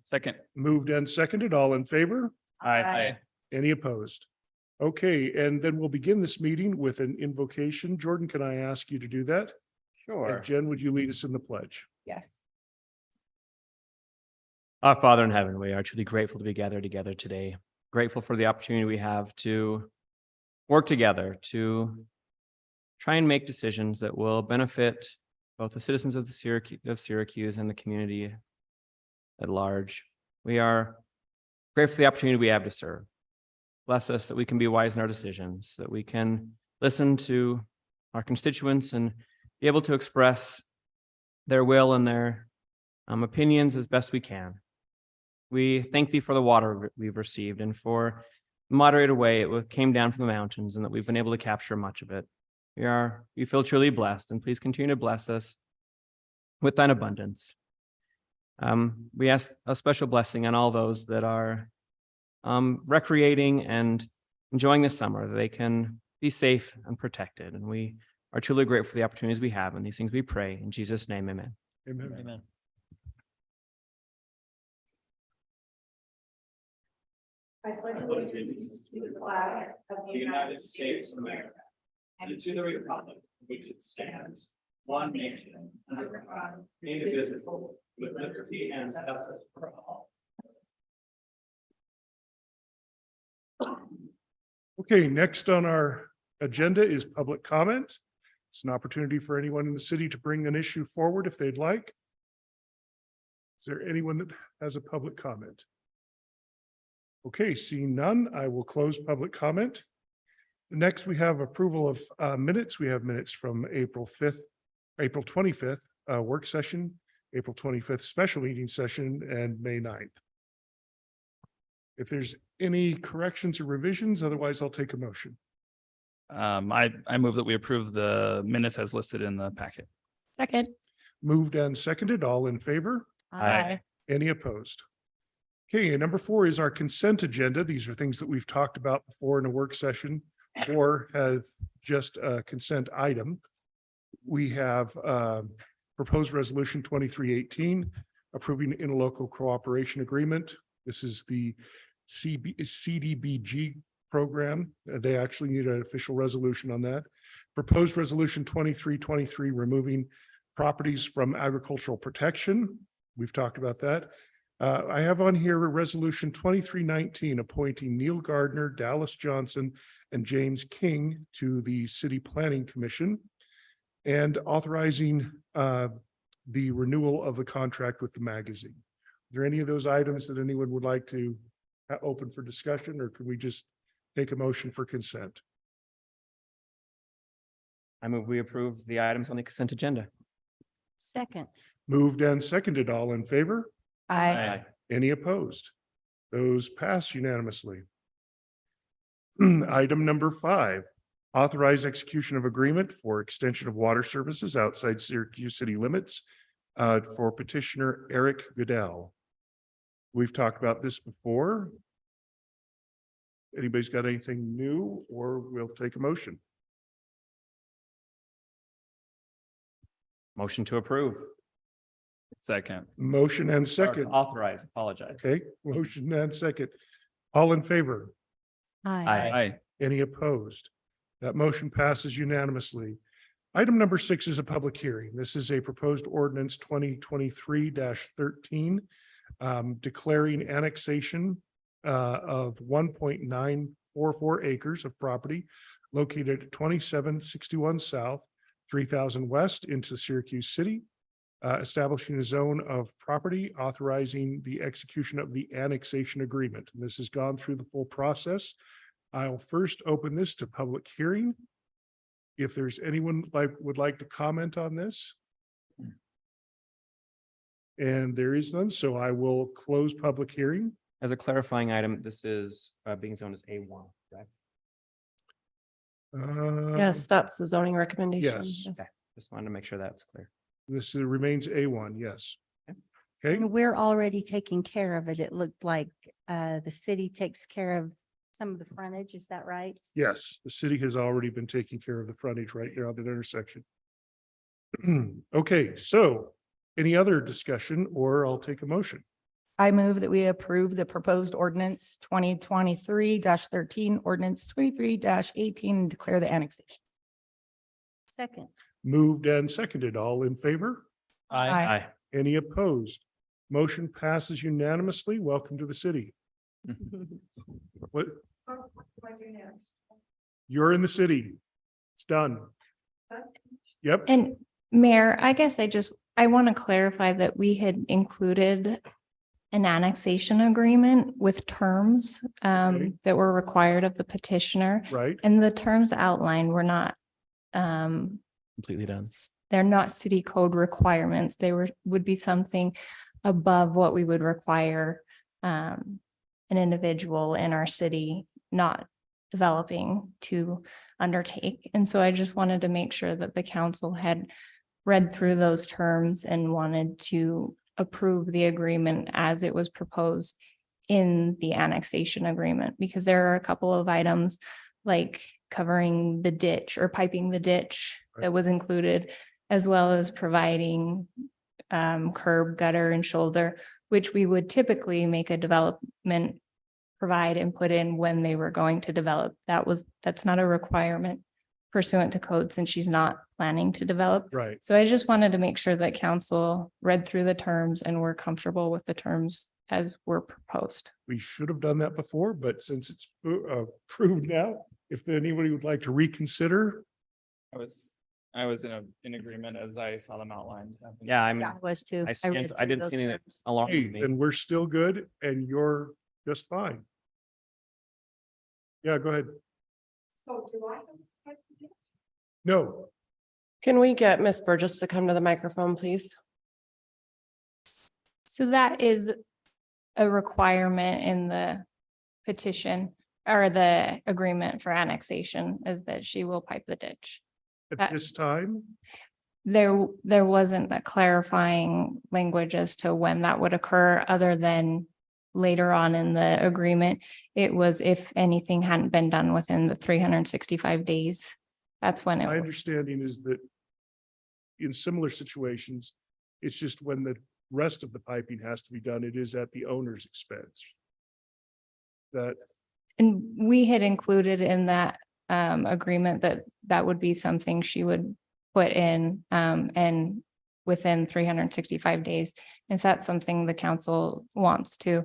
Second. Moved and seconded. All in favor? Aye. Any opposed? Okay, and then we'll begin this meeting with an invocation. Jordan, can I ask you to do that? Sure. And Jen, would you lead us in the pledge? Yes. Our Father in heaven, we are truly grateful to be gathered together today. Grateful for the opportunity we have to work together to try and make decisions that will benefit both the citizens of Syracuse and the community at large. We are grateful for the opportunity we have to serve. Bless us that we can be wise in our decisions, that we can listen to our constituents and be able to express their will and their opinions as best we can. We thank thee for the water we've received and for the moderated way it came down from the mountains and that we've been able to capture much of it. We feel truly blessed, and please continue to bless us with thine abundance. We ask a special blessing on all those that are recreating and enjoying the summer, that they can be safe and protected. And we are truly grateful for the opportunities we have, and these things we pray in Jesus' name, amen. Amen. Amen. I pledge allegiance to the flag of The United States of America, and to the republic for which it stands, one nation, under God, indivisible, with liberty and justice for all. Okay, next on our agenda is public comment. It's an opportunity for anyone in the city to bring an issue forward if they'd like. Is there anyone that has a public comment? Okay, seeing none, I will close public comment. Next, we have approval of minutes. We have minutes from April 25th work session, April 25th special meeting session, and May 9th. If there's any corrections or revisions, otherwise I'll take a motion. I move that we approve the minutes as listed in the packet. Second. Moved and seconded, all in favor? Aye. Any opposed? Okay, and number 4 is our consent agenda. These are things that we've talked about before in a work session or have just a consent item. We have proposed resolution 2318, approving interlocal cooperation agreement. This is the CDBG program. They actually need an official resolution on that. Proposed resolution 2323, removing properties from agricultural protection. We've talked about that. I have on here a resolution 2319, appointing Neil Gardner, Dallas Johnson, and James King to the City Planning Commission, and authorizing the renewal of the contract with the magazine. Are there any of those items that anyone would like to open for discussion, or can we just take a motion for consent? I move we approve the items on the consent agenda. Second. Moved and seconded, all in favor? Aye. Any opposed? Those pass unanimously. Item number 5, authorize execution of agreement for extension of water services outside Syracuse city limits for petitioner Eric Goodell. We've talked about this before. Anybody's got anything new, or we'll take a motion? Motion to approve. Second. Motion and second. Authorize, apologize. Okay, motion and second. All in favor? Aye. Any opposed? That motion passes unanimously. Item number 6 is a public hearing. This is a proposed ordinance 2023-13, declaring annexation of 1.944 acres of property located at 2761 South, 3000 West into Syracuse City, establishing a zone of property, authorizing the execution of the annexation agreement. And this has gone through the full process. I'll first open this to public hearing. If there's anyone would like to comment on this. And there is none, so I will close public hearing. As a clarifying item, this is being zoned as A1, right? Yes, that's the zoning recommendation. Yes. Okay. Just wanted to make sure that's clear. This remains A1, yes. Okay, And we're already taking care of it. It looked like the city takes care of some of the frontage. Is that right? yes, the city has already been taking care of the frontage right there on that intersection. Okay, so any other discussion, or I'll take a motion? I move that we approve the proposed ordinance 2023-13, ordinance 23-18, and declare the annexation. Second. Moved and seconded. All in favor? Aye. Any opposed? Motion passes unanimously. Welcome to the city. What, What do I do next? you're in the city. It's done. Yep. And Mayor, I guess I want to clarify that we had included an annexation agreement with terms Okay. that were required of the petitioner. Right. And the terms outlined were not, Completely done. they're not city code requirements. Would be something above what we would require an individual in our city not developing to undertake. And so I just wanted to make sure that the council had read through those terms and wanted to approve the agreement as it was proposed in the annexation agreement, because there are a couple of items like covering the ditch or piping the ditch that was included, as well as providing curb, gutter, and shoulder, which we would typically make a development provide and put in when they were going to develop. That's not a requirement pursuant to code since she's not planning to develop. Right. So I just wanted to make sure that council read through the terms and were comfortable with the terms as were proposed. We should have done that before, but since it's approved now, if anybody would like to reconsider, I was in agreement as I saw them outlined. Yeah, I mean, I was too. I read scanned, I through didn't those see anything terms. along hey, with me. then we're still good and you're just fine. Yeah, go ahead. So do I? have to do- No, Can we get Miss Burgess to come to the microphone, please? So that is a requirement in the petition or the agreement for annexation is that she will pipe the ditch. at this time, There wasn't a clarifying language as to when that would occur, other than later on in the agreement. It was if anything hadn't been done within the 365 days. That's when it my would. understanding is that in similar situations, it's just when the rest of the piping has to be done, it is at the owner's expense. That, And we had included in that agreement that would be something she would put in and within 365 days. If that's something the council wants to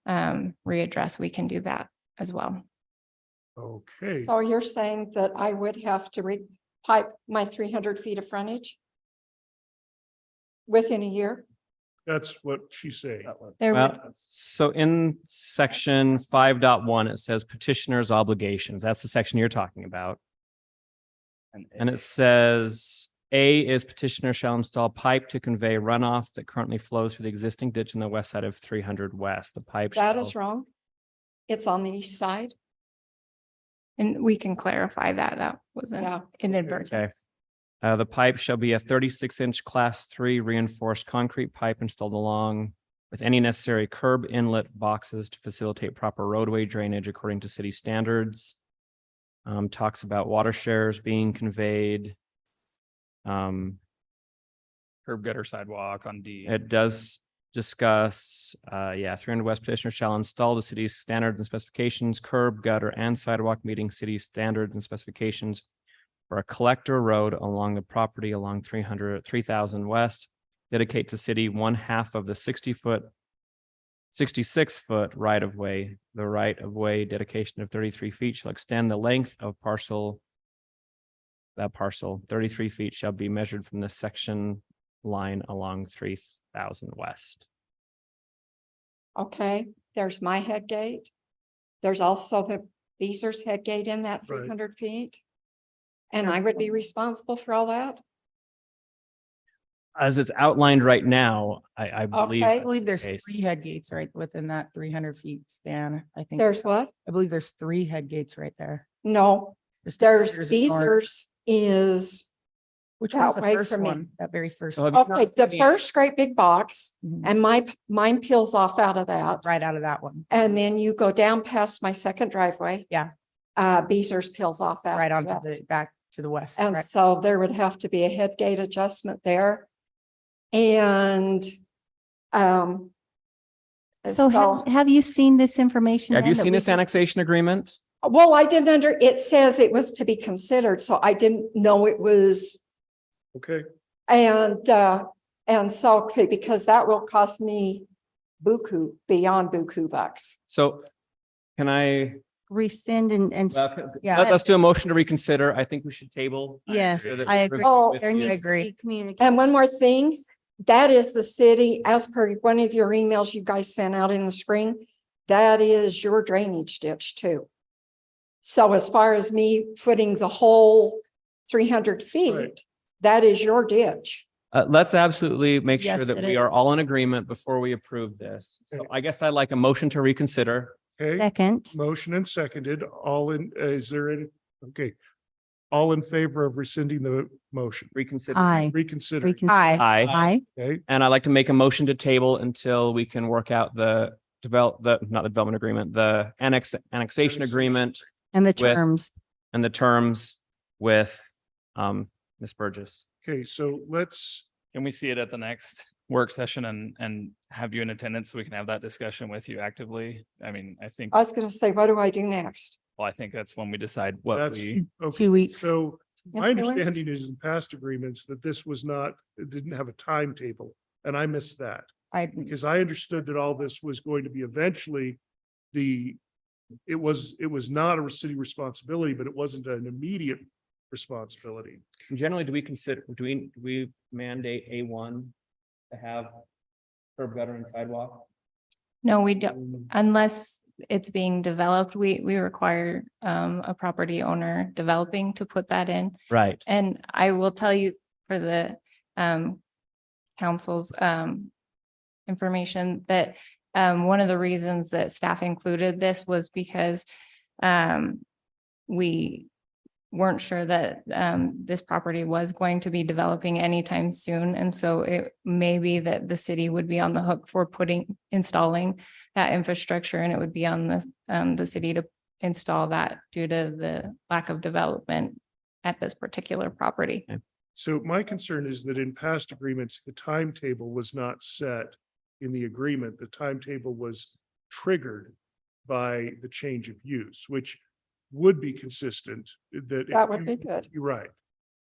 readdress, we can do that as well. okay, So you're saying that I would have to pipe my 300 feet of frontage within a year? that's what she's saying. There would Well, so in section 5.1, it says petitioner's obligations. That's the section you're talking about. And it says, A is petitioner shall install pipe to convey runoff that currently flows through the existing ditch on the west side of 300 west. The pipe That shall- is wrong. It's on the east side. And we can clarify that. That wasn't Yeah. inadvertent. Okay. The pipe shall be a 36-inch class 3 reinforced concrete pipe installed along with any necessary curb inlet boxes to facilitate proper roadway drainage according to city standards. Talks about water shares being conveyed. Curb gutter sidewalk on D. It does discuss, 300 West petitioner shall install the city's standards and specifications, curb, gutter, and sidewalk meeting city standards and specifications for a collector road along the property along 3000 West, dedicate to city 1/2 of the 66-foot right of way. The right of way dedication of 33 feet shall extend the length of that parcel 33 feet shall be measured from the section line along 3000 West. Okay, there's my head gate. There's also the Beezer's head gate in that Right. 300 feet. And I would be responsible for all that? As it's outlined right now, I believe. Okay. I believe there's Case. 3 head gates right within that 300 feet span. I think. There's what? I believe there's 3 head gates right there. No, There's there's Beezer's and ours. Beezer's is, Which one's that the way first from me. one? That very first. So have one. you- okay, the seen it. first great big box Mhm. and mine peels off out of that. Right out of that one, And then you go down past my second driveway. Yeah. Beezer's peels off out. right onto the back to the west. And right? so there would have to be a head gate adjustment there. And So have you seen this information? Have then you that seen we this just- annexation agreement? Well, I didn't it says it was to be considered, so I didn't know it was, Okay, and so, okay, because that will cost me buku, beyond buku bucks. So can I, Rescind and Yeah. let's do a motion to reconsider. I think we should table. yes, so that I we agree. Oh, with There you. needs to agree. be communication. And one more thing, that is the city, as per one of your emails you guys sent out in the spring, that is your drainage ditch too. So as far as me footing the whole 300 feet, Right. that is your ditch. Let's absolutely make sure Yes, that it we is. are all in agreement before we approve this. So Okay. I guess I'd like a motion to reconsider. okay. Second, Motion and seconded. All in, is there any, okay. All in favor of rescinding the motion? Reconsider. aye. Reconsidering, Aye. Aye. Aye. okay? And I'd like to make a motion to table until we can work out not the development agreement, the annexation agreement And the With- terms. and the terms with Ms. Burgess. Okay, so let's, Can we see it at the next work session and have you in attendance so we can have that discussion with you actively? I mean, I think, I was gonna say, what do I do next? well, I think that's when we decide what that's, we, okay, 2 weeks. so my In 2 weeks? understanding is in past agreements that this was not, it didn't have a timetable. And I missed that because I understood that all this was going to be eventually it was not a city responsibility, but it wasn't an immediate responsibility. Generally, do we mandate A1 to have curb gutter and sidewalk? No, we don't, unless it's being developed, we require a property owner developing to put that in. Right. And I will tell you for the council's information that one of the reasons that staff included this was because we weren't sure that this property was going to be developing anytime soon. And so it may be that the city would be on the hook for installing that infrastructure, and it would be on the city to install that due to the lack of development at this particular property. So my concern is that in past agreements, the timetable was not set in the agreement. The timetable was triggered by the change of use, which would be consistent that. That would be good. You're right.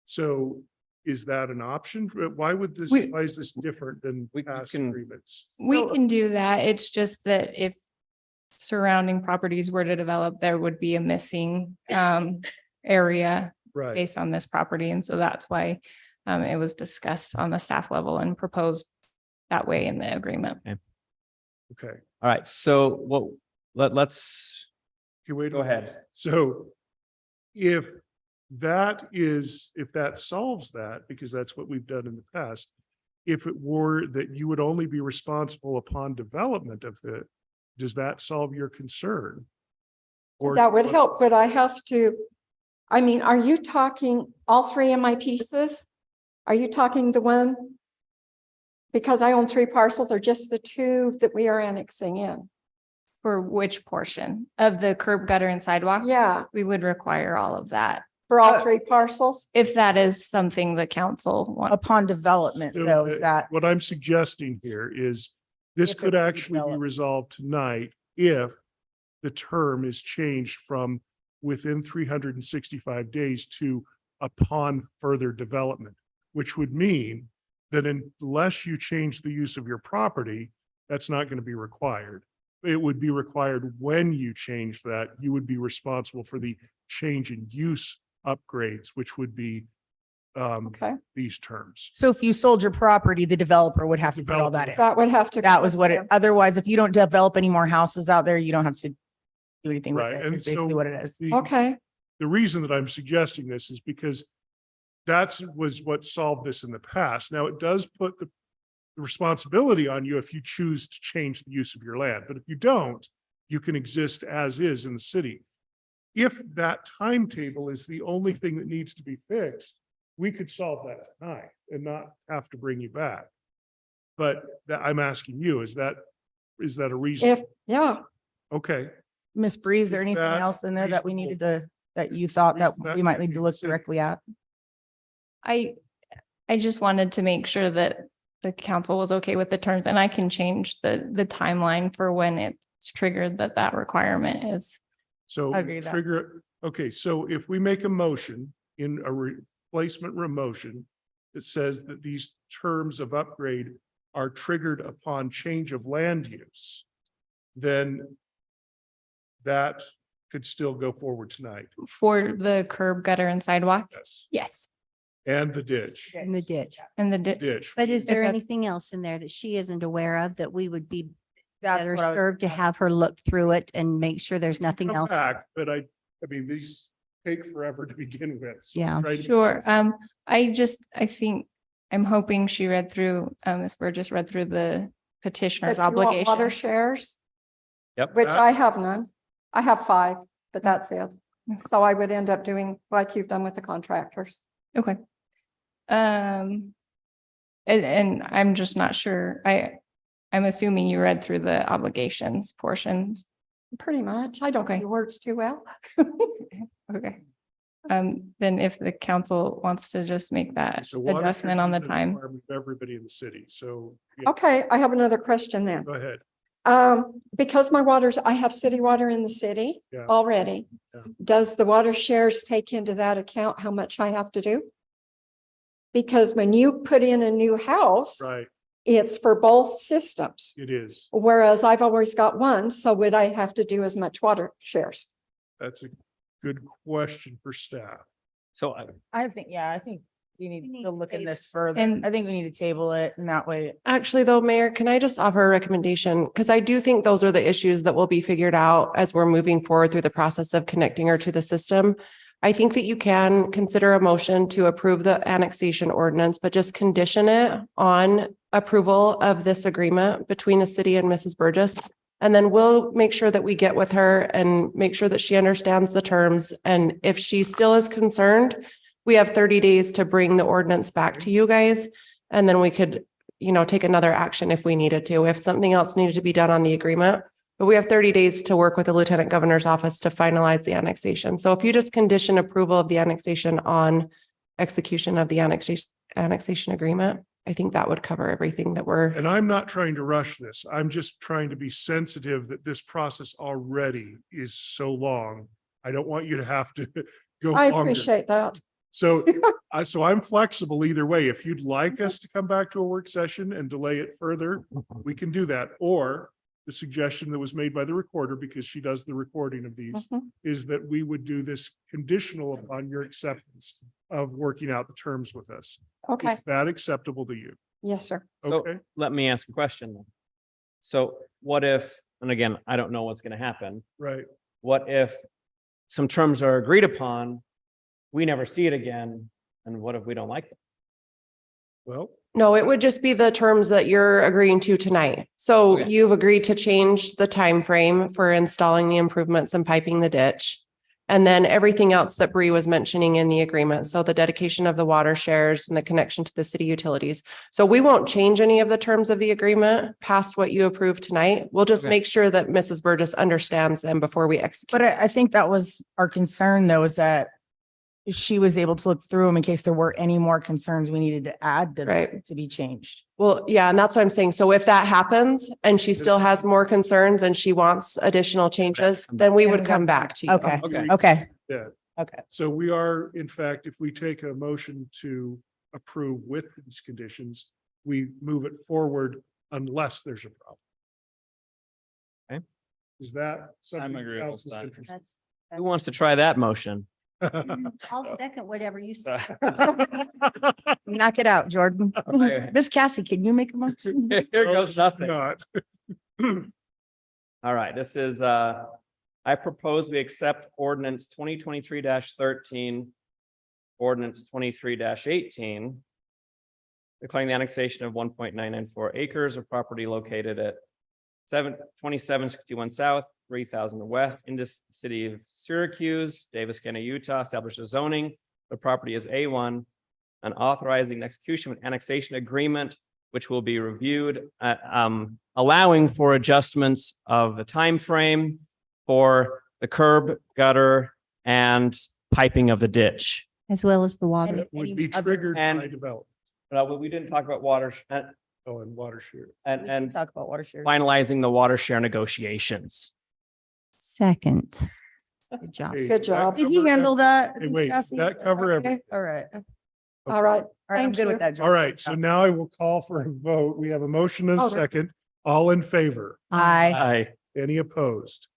So is that an option? Why would this, We- why is this different than We past can- agreements? We can do that. It's just that if surrounding properties were to develop, there would be a missing area Right, based on this property. And so that's why it was discussed on the staff level and proposed that way in the agreement. okay. All right. So let's Okay, wait. a go minute. ahead. So if that solves that, because that's what we've done in the past, if it were that you would only be responsible upon development of does that solve your concern? Or That would help, but I have to, I mean, are you talking all three of my pieces? Are you talking the one? Because I own 3 parcels or just the 2 that we are annexing in? For which portion of the curb, gutter and sidewalk? Yeah, We would require all of that. for all 3 parcels? If that is something the council wants. Upon development, So, though, is that what I'm suggesting here is this If could it actually be developed. resolved tonight if the term is changed from within 365 days to upon further development, which would mean that unless you change the use of your property, that's not going to be required. It would be required when you change that, you would be responsible for the change in use upgrades, which would be Okay, these terms. so if you sold your property, the developer would have to put all that in. that would have to. That go was what it, in. otherwise, if you don't develop any more houses out there, you don't have to do anything with Right, it. and Is basically so what it is. Okay, The reason that I'm suggesting this is because was what solved this in the past. Now, it does put the responsibility on you if you choose to change the use of your land, but if you don't, you can exist as is in the city. If that timetable is the only thing that needs to be fixed, we could solve that tonight and not have to bring you back. But I'm asking you, is that a reason? if, yeah, Okay, Ms. Bree, is there Is anything that else in there that we reasonable? needed that you thought that That we might could need be to look considered. directly at? I just wanted to make sure that the council was okay with the terms, and I can change the timeline for when it's triggered that requirement is. So I agree with that. trigger, okay, so if we make a motion in a replacement motion that says that these terms of upgrade are triggered upon change of land use, then that could still go forward tonight. For the curb, gutter and sidewalk? Yes. Yes. And the ditch, In the ditch. And the, ditch. But is there that's- anything else in there that she isn't aware of that we would be That's better what I was- served to have her look through it and make sure there's nothing Come else? back, but I mean, these take forever to begin with. so Yeah. try to be sure. sensible. I think, I'm hoping she read through, Ms. Burgess read through the petitioner's But you want water obligations. shares, Yep. which I have none. I have 5, but that's it. Okay. So I would end up doing like you've done with the contractors. Okay. And I'm just not sure. I'm assuming you read through the obligations portions. Pretty much. I don't know Okay. your words too well. Okay. Then if the council wants to just make that So water adjustment on the shares is a time. requirement of everybody in the city, so. yeah, Okay, I have another question then. Go ahead. Because I have city water in the city Yeah. already. Yeah. Does the water shares take into that account how much I have to do? Because when you put in a new house, Right, it's for both systems, it is. whereas I've always got one, so would I have to do as much water shares? That's a good question for staff. So I think you We need need to to look at table this further. And- I think we need to table it and that way. Actually, though, Mayor, can I just offer a recommendation? Because I do think those are the issues that will be figured out as we're moving forward through the process of connecting her to the system. I think that you can consider a motion to approve the annexation ordinance, but just condition it on approval of this agreement between the city and Mrs. Burgess. And then we'll make sure that we get with her and make sure that she understands the terms. And if she still is concerned, we have 30 days to bring the ordinance back to you guys. And then we could, take another action if we needed to, if something else needed to be done on the agreement. But we have 30 days to work with the Lieutenant Governor's office to finalize the annexation. So if you just condition approval of the annexation on execution of the annexation agreement, I think that would cover everything that we're. And I'm not trying to rush this. I'm just trying to be sensitive that this process already is so long. I don't want you to have to go I longer. appreciate that. So, so I'm flexible either way. If you'd like us to come back to a work session and delay it further, we can do that. Or the suggestion that was made by the recorder, because she does the recording of these, Mhm. is that we would do this conditional upon your acceptance of working out the terms with us. Okay, Is that acceptable to you? yes, sir. So Okay, let me ask a question. then. So what if, and again, I don't know what's going to happen. right. What if some terms are agreed upon, we never see it again, and what if we don't like them? Well, No, it would just be the terms that you're agreeing to tonight. So Okay. you've agreed to change the time frame for installing the improvements and piping the ditch. And then everything else that Bree was mentioning in the agreement. So the dedication of the water shares and the connection to the city utilities. So we won't change any of the terms of the agreement past what you approved tonight. We'll just Okay. make sure that Mrs. Burgess understands them before we execute. But I think that was our concern though, is that she was able to look through them in case there were any more concerns we needed to add to Right. to be changed. Well, yeah, and that's what I'm saying. So if that happens and she still has more concerns and she wants additional changes, then we would come back to you. Okay, Okay. okay, yeah. okay. So we are, in fact, if we take a motion to approve with these conditions, we move it forward unless there's a problem. Okay. Is that something? agreeable with council's that. interested That's. Who wants to try that motion? I'll second whatever you say. Knock it out, Jordan. Okay. Miss Cassie, can you make a motion? Here goes nothing. Not. All right, this is, I propose we accept ordinance 2023-13, ordinance 23-18, declaring the annexation of 1.994 acres of property located at 2761 South, 3000 West, in the city of Syracuse, Davis County, Utah, establishes zoning. The property is A1, and authorizing the execution of an annexation agreement, which will be reviewed, allowing for adjustments of the time frame for the curb, gutter, and piping of the ditch. As well as the water. That would be triggered by And- development. We didn't talk about water. Oh, and water share. and Talk about water share. finalizing the water share negotiations. Second. Good job. Hey, Good that job. Did he cover handle that? Hey, wait, Cassie? that cover Okay, everything? all right. All right. All right, I'm Thank good you. with that. All right, so now I will call for a vote. We have a motion and a Oh. second. All in favor? Aye. Aye. Any opposed?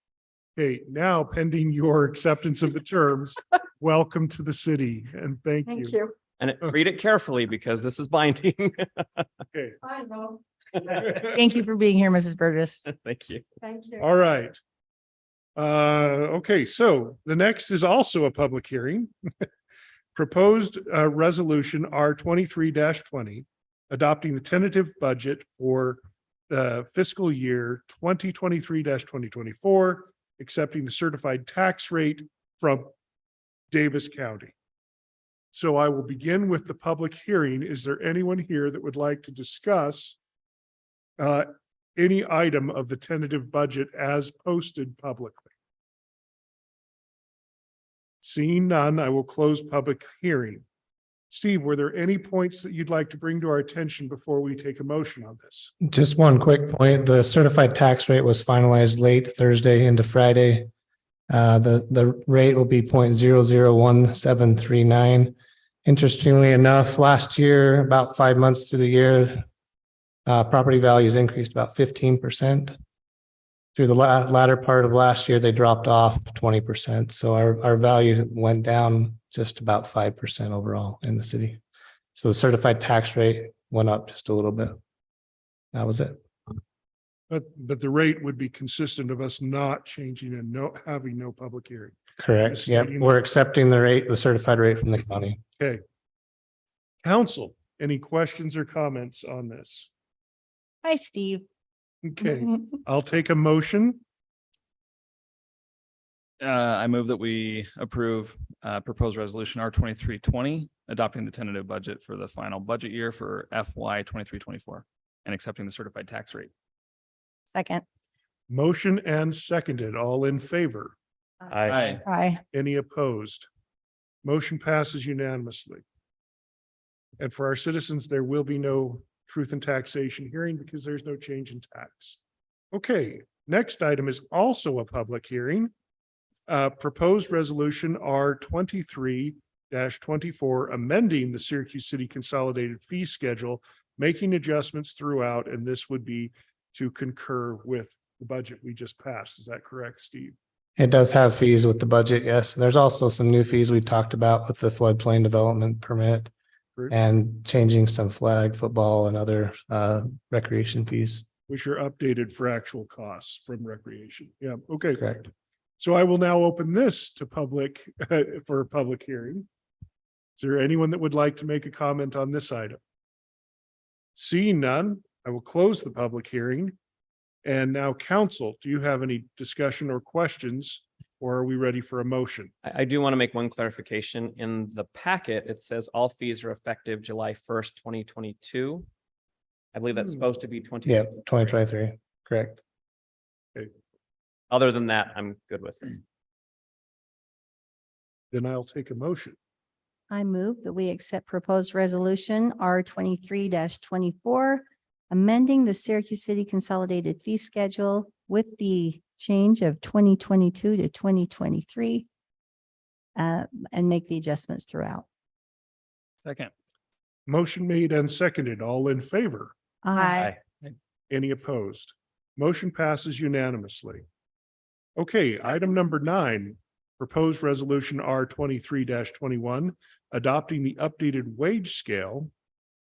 Okay, now pending your acceptance of the terms, welcome to the city and thank Thank you. you. And read it carefully because this is binding. Okay. I know. Thank you for being here, Mrs. Burgess. Thank you. Thank you. All right. Okay, so the next is also a public hearing. Proposed resolution R 23-20, adopting the tentative budget for the fiscal year 2023-2024, accepting the certified tax rate from Davis County. So I will begin with the public hearing. Is there anyone here that would like to discuss any item of the tentative budget as posted publicly? Seeing none, I will close public hearing. Steve, were there any points that you'd like to bring to our attention before we take a motion on this? Just one quick point, the certified tax rate was finalized late Thursday into Friday. The rate will be 0.001739. Interestingly enough, last year, about 5 months through the year, property values increased about 15%. Through the latter part of last year, they dropped off 20%. So our value went down just about 5% overall in the city. So the certified tax rate went up just a little bit. That was it. But the rate would be consistent of us not changing and having no public hearing. Correct. Just Yep. stating We're that. accepting the rate, the certified rate from the county. Okay. Council, any questions or comments on this? Hi, Steve. Okay, I'll take a motion. I move that we approve proposed resolution R 23-20, adopting the tentative budget for the final budget year for FY 23-24 and accepting the certified tax rate. Second. Motion and seconded. All in favor? Aye. Aye. Any opposed? Motion passes unanimously. And for our citizens, there will be no truth and taxation hearing because there's no change in tax. Okay, next item is also a public hearing. Proposed resolution R 23-24, amending the Syracuse City Consolidated Fee Schedule, making adjustments throughout, and this would be to concur with the budget we just passed. Is that correct, Steve? It does have fees with the budget, yes. There's also some new fees we talked about with the floodplain development permit and changing some flag football and other recreation fees. Which are updated for actual costs from recreation. Yeah, okay. Correct. So I will now open this to public for a public hearing. Is there anyone that would like to make a comment on this item? Seeing none, I will close the public hearing. And now, council, do you have any discussion or questions, or are we ready for a motion? I do want to make one clarification. In the packet, it says all fees are effective July 1st, 2022. I believe that's supposed to be 20. Yeah, 2023, correct. Other than that, I'm good with it. Then I'll take a motion. I move that we accept proposed resolution R 23-24, amending the Syracuse City Consolidated Fee Schedule with the change of 2022 to 2023 and make the adjustments throughout. Second. Motion made and seconded. All in favor? Aye. Any opposed? Motion passes unanimously. Okay, item number 9, proposed resolution R 23-21, adopting the updated wage scale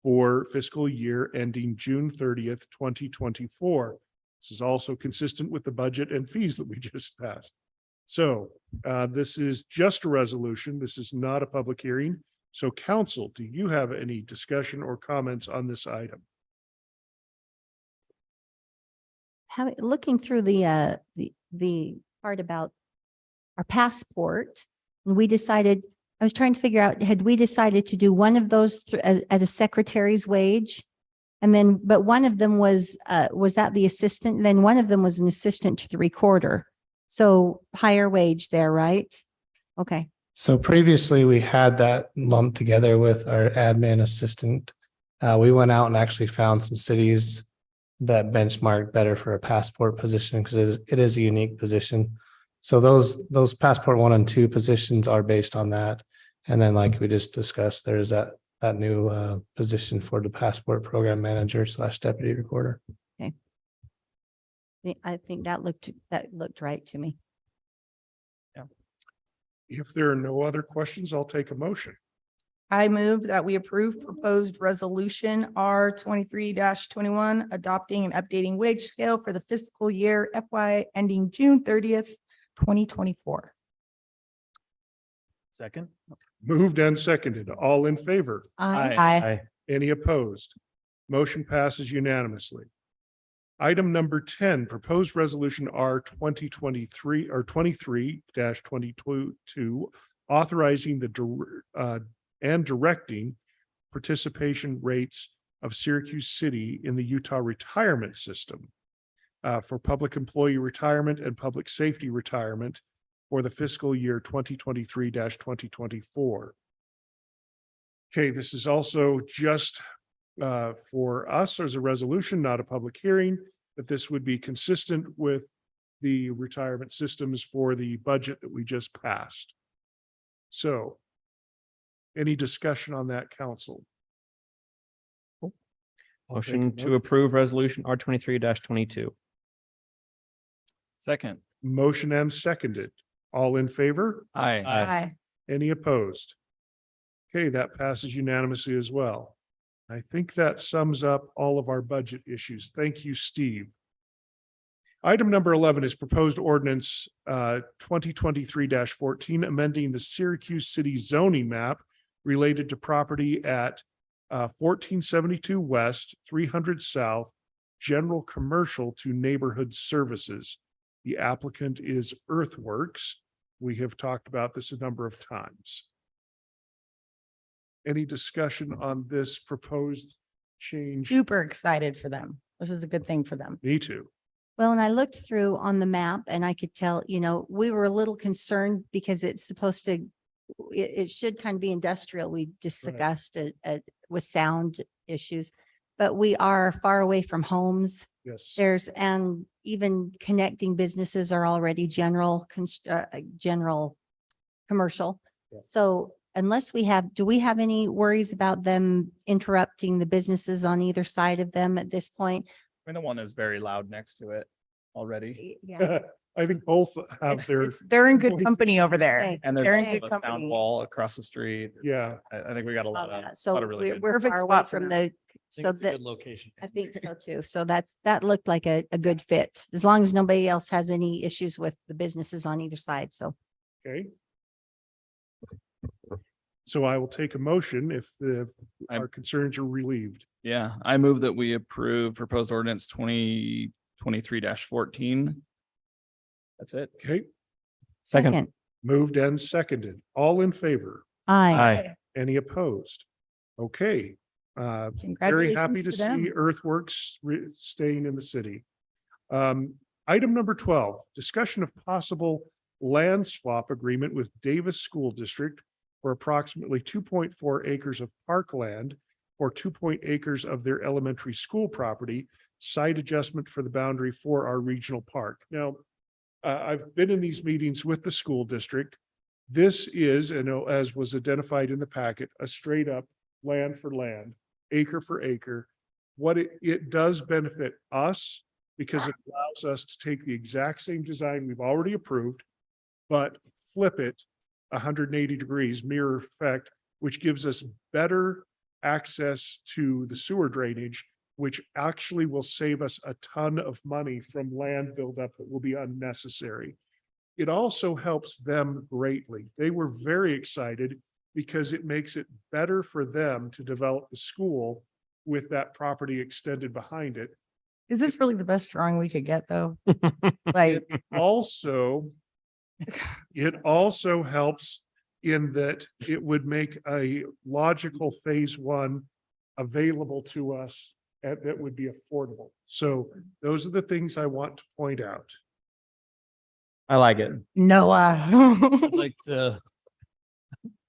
for fiscal year ending June 30th, 2024. This is also consistent with the budget and fees that we just passed. So this is just a resolution. This is not a public hearing. So council, do you have any discussion or comments on this item? Looking through the part about our passport, we decided, I was trying to figure out, had we decided to do one of those at a secretary's wage? And then, but one of them was that the assistant? Then one of them was an assistant to the recorder. So higher wage there, right? Okay. So previously we had that lumped together with our admin assistant. We went out and actually found some cities that benchmark better for a passport position because it is a unique position. So those passport 1 and 2 positions are based on that. And then like we just discussed, there's that new position for the passport program manager / deputy recorder. I think that looked right to me. If there are no other questions, I'll take a motion. I move that we approve proposed resolution R 23-21, adopting and updating wage scale for the fiscal year FY ending June 30th, 2024. Second. Moved and seconded. All in favor? Aye. Any opposed? Motion passes unanimously. Item number 10, proposed resolution R 2023 or 23-22, authorizing and directing participation rates of Syracuse City in the Utah retirement system for public employee retirement and public safety retirement for the fiscal year 2023-2024. Okay, this is also just for us as a resolution, not a public hearing, but this would be consistent with the retirement systems for the budget that we just passed. So any discussion on that, council? I'll take a Motion to approve resolution R 23-22. Second. Motion and seconded. All in favor? Aye. Aye. Any opposed? Okay, that passes unanimously as well. I think that sums up all of our budget issues. Thank you, Steve. Item number 11 is proposed ordinance 2023-14, amending the Syracuse City zoning map related to property at 1472 West, 300 South, general commercial to neighborhood services. The applicant is Earthworks. We have talked about this a number of times. Any discussion on this proposed change? Super excited for them. This is a good thing for them. Me too. Well, and I looked through on the map and I could tell, we were a little concerned because it's supposed to, it should kind of be industrial. We discussed it with sound issues, but we are far away from homes. Yes. And even connecting businesses are already general commercial. Yes. So unless do we have any worries about them interrupting the businesses on either side of them at this point? I mean, the one is very loud next to it already. Yeah. I think both have their, They're in good company over there. Okay. And They're there's in also good a sound company. wall across the street. yeah. I think we got a lot of, So lot of really good. we're Perfect far away spot for from them. so that, location. I think so too. So that looked like a good fit, as long as nobody else has any issues with the businesses on either side. So Okay. So I will take a motion if our concerns are relieved. Yeah, I move that we approve proposed ordinance 2023-14. That's it. Okay, Second. moved and seconded. All in favor? Aye. Any opposed? Okay. Very Congratulations happy to them. see Earthworks staying in the city. Item number 12, discussion of possible land swap agreement with Davis School District for approximately 2.4 acres of parkland or 2 acres of their elementary school property, site adjustment for the boundary for our regional park. Now, I've been in these meetings with the school district. This is, as was identified in the packet, a straight up land for land, acre for acre. What it does benefit us because it allows us to take the exact same design we've already approved, but flip it 180 degrees, mirror effect, which gives us better access to the sewer drainage, which actually will save us a ton of money from land buildup that will be unnecessary. It also helps them greatly. They were very excited because it makes it better for them to develop the school with that property extended behind it. Is this really the best drawing we could get, though? Like, It also helps in that it would make a logical phase one available to us that would be affordable. So those are the things I want to point out. I like it. Noah. I'd like to,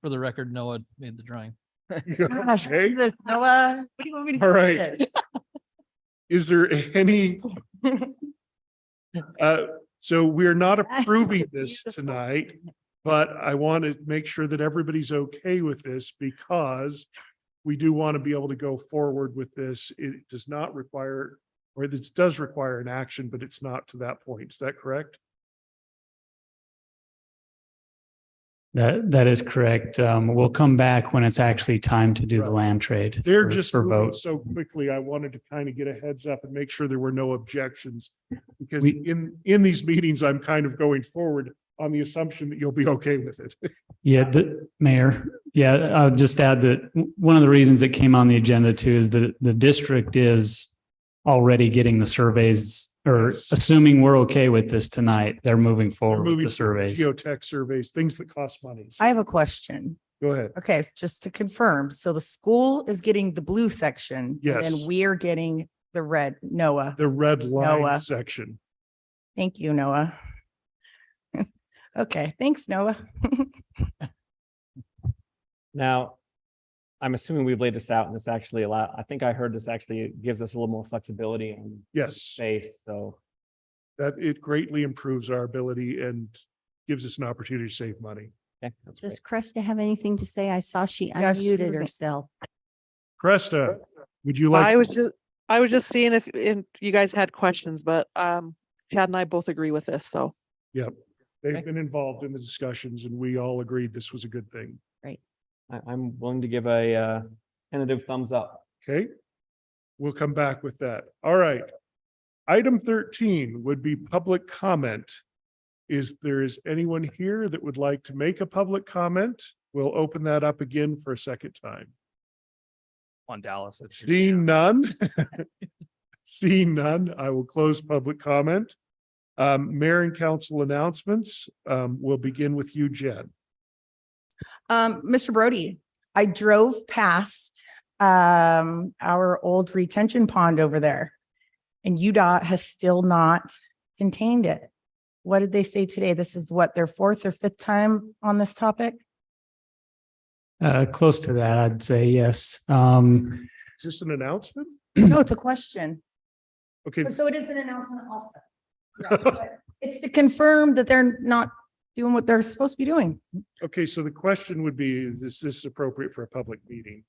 for the record, Noah made the drawing. Gosh, Okay. this, Noah, what do you want me to? All right. say? Is there any, so we're not approving this tonight, but I want to make sure that everybody's okay with this because we do want to be able to go forward with this. It does not require, or this does require an action, but it's not to that point. Is that correct? That is correct. We'll come back when it's actually time to do the Right. land trade. They're for- just for moving vote. so quickly. I wanted to kind of get a heads up and make sure there were no objections. Because We- in these meetings, I'm kind of going forward on the assumption that you'll be okay with it. Yeah, the mayor. Yeah, I'll just add that one of the reasons it came on the agenda too is that the district is already getting the surveys, or assuming we're okay with this tonight, they're moving We're forward with moving the surveys. geotech surveys, things that cost money. I have a question. Go ahead. Okay, just to confirm, so the school is getting the blue section. And Yes. then we are getting the red, Noah. The red line Noah. section. Thank you, Noah. Okay, thanks, Noah. Now, I'm assuming we've laid this out and this actually I think I heard this actually gives us a little more flexibility and Yes, space, so. that it greatly improves our ability and gives us an opportunity to save money. Okay, that's Does great. Cresta have anything to say? I saw she Yeah, she unmuted was- herself. Cresta, would you like? I was just seeing if you guys had questions, but Chad and I both agree with this, so. Yep. They've Okay. been involved in the discussions and we all agreed this was a good thing. I'm willing to give a tentative thumbs up. Okay. We'll come back with that. All right. Item 13 would be public comment. Is anyone here that would like to make a public comment? We'll open that up again for a second time. On Dallas. it's- Seeing none. Seeing none, I will close public comment. Mayor and council announcements. We'll begin with you, Jen. Mr. Brody, I drove past our old retention pond over there. And UDOT has still not contained it. What did they say today? This is what, their fourth or fifth time on this topic? Close to that, I'd say, yes. Is this an announcement? No, it's a question. Okay, So it is an announcement also. Yeah, but it's to confirm that they're not doing what they're supposed to be doing. okay, so the question would be, is this appropriate for a public meeting?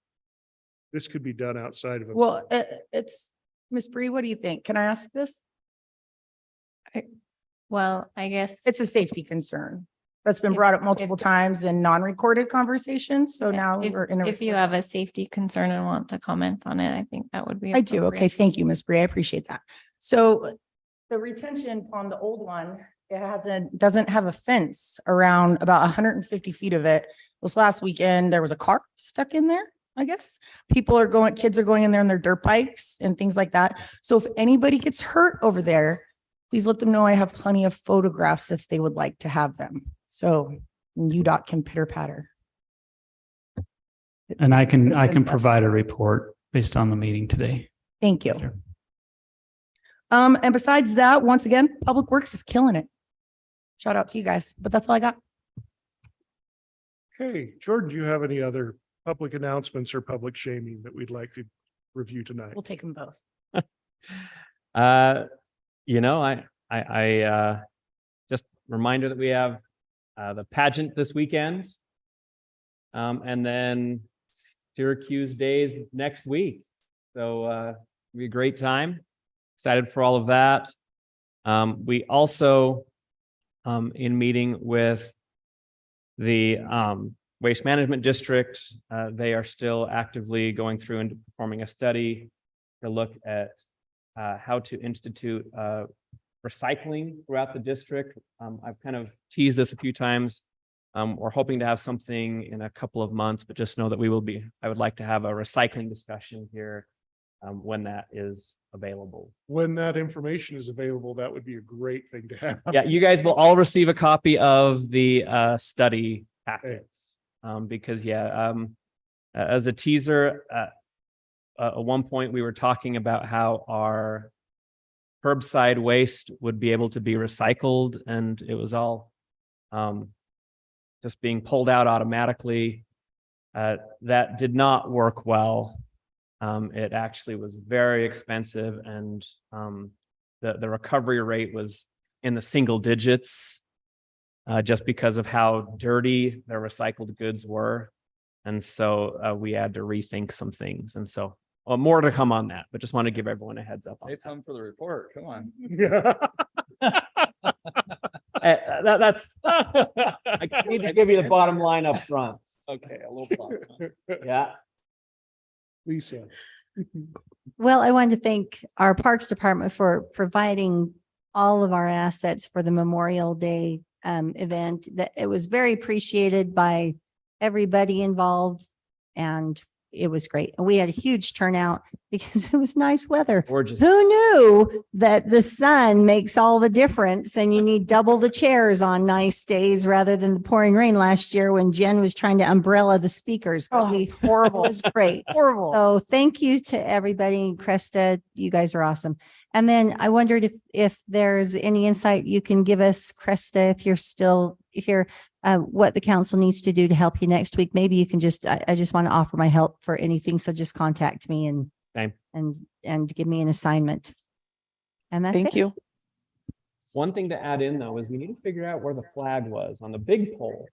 This could be done outside of a. Well, it's, Ms. Bree, what do you think? Can I ask this? Well, I guess. It's a safety concern that's been If- brought up multiple if- times in non-recorded conversations. So now If we're in a. if you have a safety concern and want to comment on it, I think that would be. I do. Okay, appropriate. thank you, Ms. Bree. I appreciate that. So the retention on the old one, doesn't have a fence around about 150 feet of it. This last weekend, there was a car stuck in there, I guess. Kids are going in there on their dirt bikes and things like that. So if anybody gets hurt over there, please let them know I have plenty of photographs if they would like to have them. So UDOT can pitter patter. And I can Defense. provide a report based on the meeting today. Thank you. Sure. And besides that, once again, Public Works is killing it. Shout out to you guys, but that's all I got. Okay, Jordan, do you have any other public announcements or public shaming that we'd like to review tonight? We'll take them both. I just reminder that we have the pageant this weekend. And then Syracuse days next week. So it'll be a great time. Excited for all of that. We also in meeting with the Waste Management District, they are still actively going through and performing a study to look at how to institute recycling throughout the district. I've kind of teased this a few times. We're hoping to have something in a couple of months, but just know that I would like to have a recycling discussion here when that is available. When that information is available, that would be a great thing to have. Yeah, you guys will all receive a copy of the study packets. Because as a teaser, at one point we were talking about how our curbside waste would be able to be recycled, and it was all just being pulled out automatically. That did not work well. It actually was very expensive and the recovery rate was in the single digits just because of how dirty the recycled goods were. And so we had to rethink some things. And so more to come on that, but just want to give everyone a heads up. On Save that. some for the report. Come on. Yeah. That's I need to give you the bottom line up front. Okay, a little plot. Yeah. Lisa. Well, I wanted to thank our Parks Department for providing all of our assets for the Memorial Day event. That it was very appreciated by everybody involved, and it was great. And we had a huge turnout because it was nice weather. Gorgeous. Who knew that the sun makes all the difference and you need double the chairs on nice days rather than the pouring rain last year when Jen was trying to umbrella the speakers. But Oh, it's horrible. it was great. Horrible. So thank you to everybody. Cresta, you guys are awesome. And then I wondered if there's any insight you can give us, Cresta, if you're still here, what the council needs to do to help you next week. Maybe you can just, I just want to offer my help for anything. So just contact me and give me an assignment. And that's Thank it. you. One thing to add in though is we need to figure out where the flag was on the big pole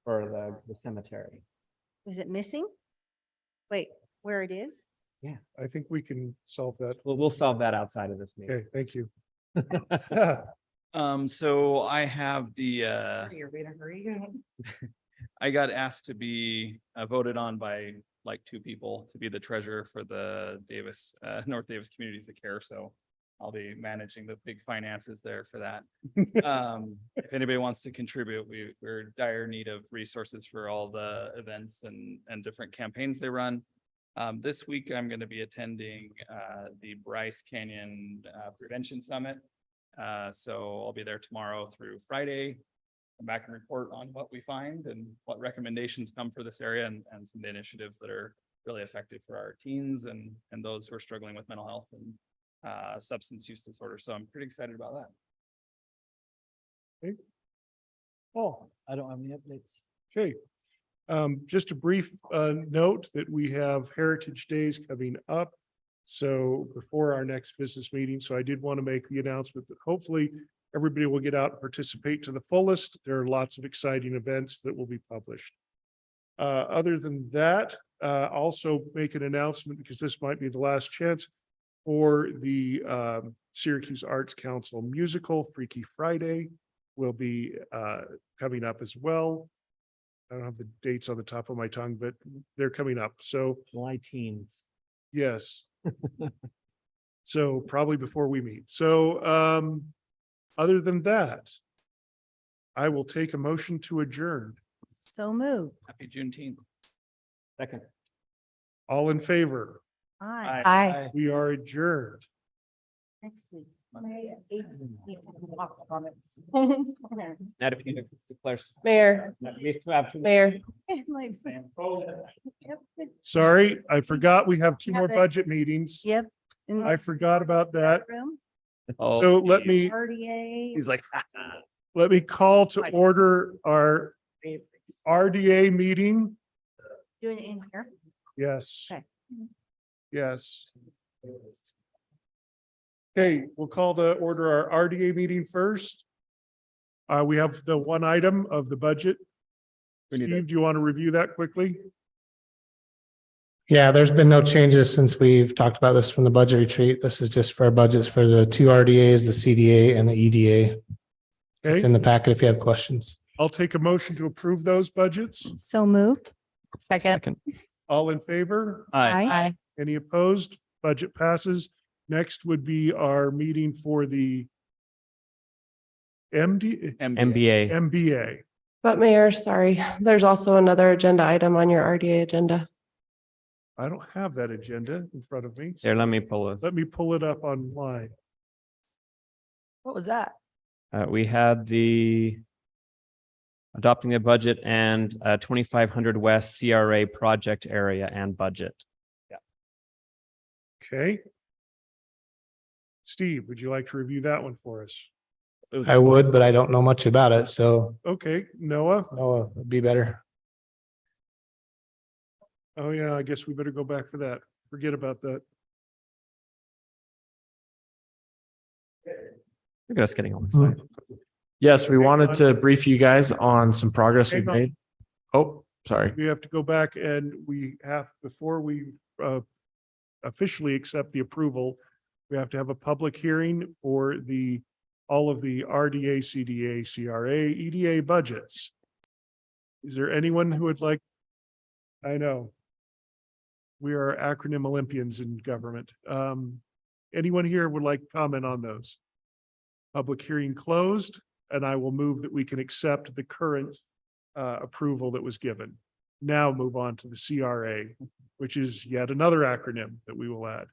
for the cemetery. Was it missing? Wait, where it is? I think we can solve that. We'll solve that outside of this meeting. Okay, thank you. So I have the, You're being a hurry. I got asked to be voted on by like 2 people to be the treasurer for the Davis, North Davis Communities of Care. So I'll be managing the big finances there for that. If anybody wants to contribute, we're in dire need of resources for all the events and different campaigns they run. This week, I'm going to be attending the Bryce Canyon Prevention Summit. So I'll be there tomorrow through Friday. Come back and report on what we find and what recommendations come for this area and some of the initiatives that are really effective for our teens and those who are struggling with mental health and substance use disorder. So I'm pretty excited about that. Oh, I don't have any updates. okay. Just a brief note that we have Heritage Days coming up. So before our next business meeting, so I did want to make the announcement that hopefully everybody will get out and participate to the fullest. There are lots of exciting events that will be published. Other than that, also make an announcement because this might be the last chance for the Syracuse Arts Council musical Freaky Friday will be coming up as well. I don't have the dates on the top of my tongue, but they're coming up. So July teens. yes. So probably before we meet. So other than that, I will take a motion to adjourn. So moved. Happy Juneteenth. Second. All in favor? Aye. Aye. We are adjourned. Next week. Now if you declare. Mayor, Mayor, Sorry, I forgot we have 2 Have more it. budget meetings. Yep. I forgot about that. Room, Oh, So let me RDA. he's like, call to order our RDA meeting. Doing it in here. Yes. Okay. Yes. Okay, we'll call to order our RDA meeting first. We have the one item of the budget. We need to- Steve, do you want to review that quickly? Yeah, there's been no changes since we've talked about this from the budget retreat. This is just for our budgets for the 2 RDAs, the CDA and the EDA. It's in Okay, the packet if you have questions. I'll take a motion to approve those budgets. So moved. Second. All in favor? Aye. Any opposed? Budget passes. Next would be our meeting for the MBA. MBA. but Mayor, sorry, there's also another agenda item on your RDA agenda. I don't have that agenda in front of me. Here, let me pull it. Let me pull it up online. What was that? We had the adopting a budget and 2500 West CRA project area and budget. Okay. Steve, would you like to review that one for us? I would, but I don't know much about it, so Okay, Noah, Noah would be better. Oh, yeah, I guess we better go back for that. Forget about that. Look at us getting on this side. Yes, we wanted to brief you guys on some progress we've Hang on. made. Oh, sorry. We have to go back and we have, before we officially accept the approval, we have to have a public hearing for all of the RDA, CDA, CRA, EDA budgets. Is there anyone who would like? I know. We are acronym Olympians in government. Anyone here would like to comment on those? Public hearing closed, and I will move that we can accept the current approval that was given. Now move on to the CRA, which is yet another acronym that we will add.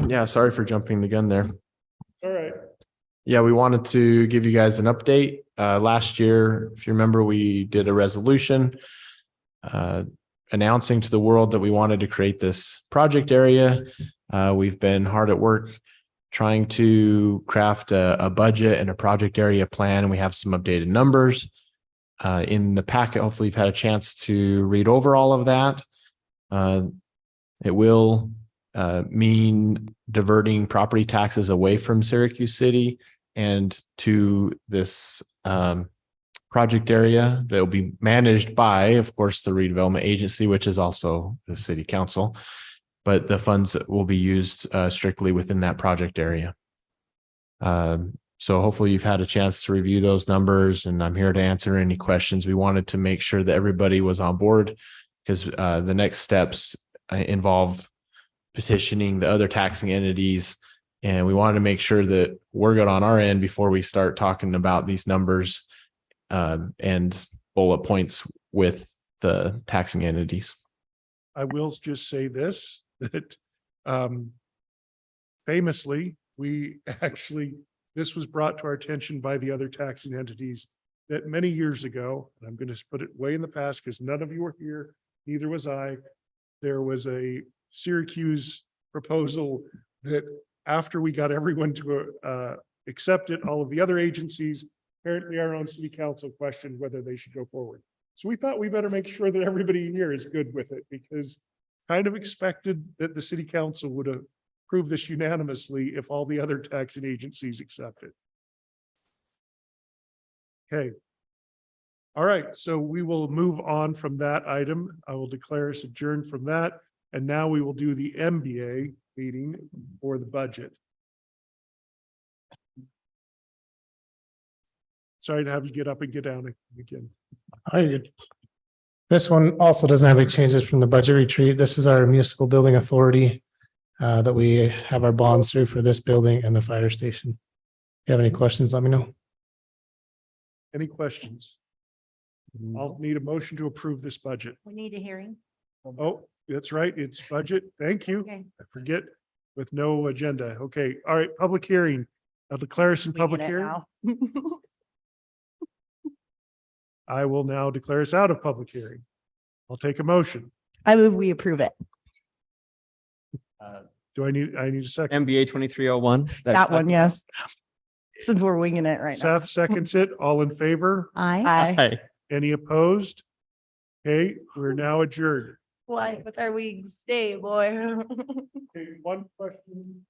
Yeah, sorry for jumping the gun there. All right. Yeah, we wanted to give you guys an update. Last year, if you remember, we did a resolution announcing to the world that we wanted to create this project area. We've been hard at work trying to craft a budget and a project area plan, and we have some updated numbers. In the packet, hopefully you've had a chance to read over all of that. It will mean diverting property taxes away from Syracuse City and to this project area that will be managed by, of course, the redevelopment agency, which is also the city council, but the funds will be used strictly within that project area. So hopefully you've had a chance to review those numbers, and I'm here to answer any questions. We wanted to make sure that everybody was on board because the next steps involve petitioning the other taxing entities. And we wanted to make sure that we're good on our end before we start talking about these numbers and bullet points with the taxing entities. I will just say this, that famously, this was brought to our attention by the other taxing entities that many years ago, and I'm going to put it way in the past because none of you were here, neither was I. There was a Syracuse proposal that after we got everyone to accept it, all of the other agencies, apparently our own city council, questioned whether they should go forward. So we thought we better make sure that everybody here is good with it, because kind of expected that the city council would approve this unanimously if all the other taxing agencies accept it. Okay. All right, so we will move on from that item. I will declare us adjourned from that. And now we will do the MBA meeting for the budget. Sorry to have you get up and get down again. This one also doesn't have any changes from the budget retreat. This is our municipal building authority that we have our bonds through for this building and the fire station. If you have any questions, let me know. Any questions? I'll need a motion to approve this budget. We need a hearing. Oh, that's right. It's budget. Thank you. Okay. I forget with no agenda. Okay. All right. Public hearing. I'll declare us in public hearing. I will now declare us out of public hearing. I'll take a motion. I move we approve it. I need a second. MBA 2301. That one, yes. Since we're winging it right now. Seth seconds it. All in favor? Aye. Aye. Hi. Any opposed? Okay, we're now adjourned. Why with our wigs? Stay, boy. Okay, one question.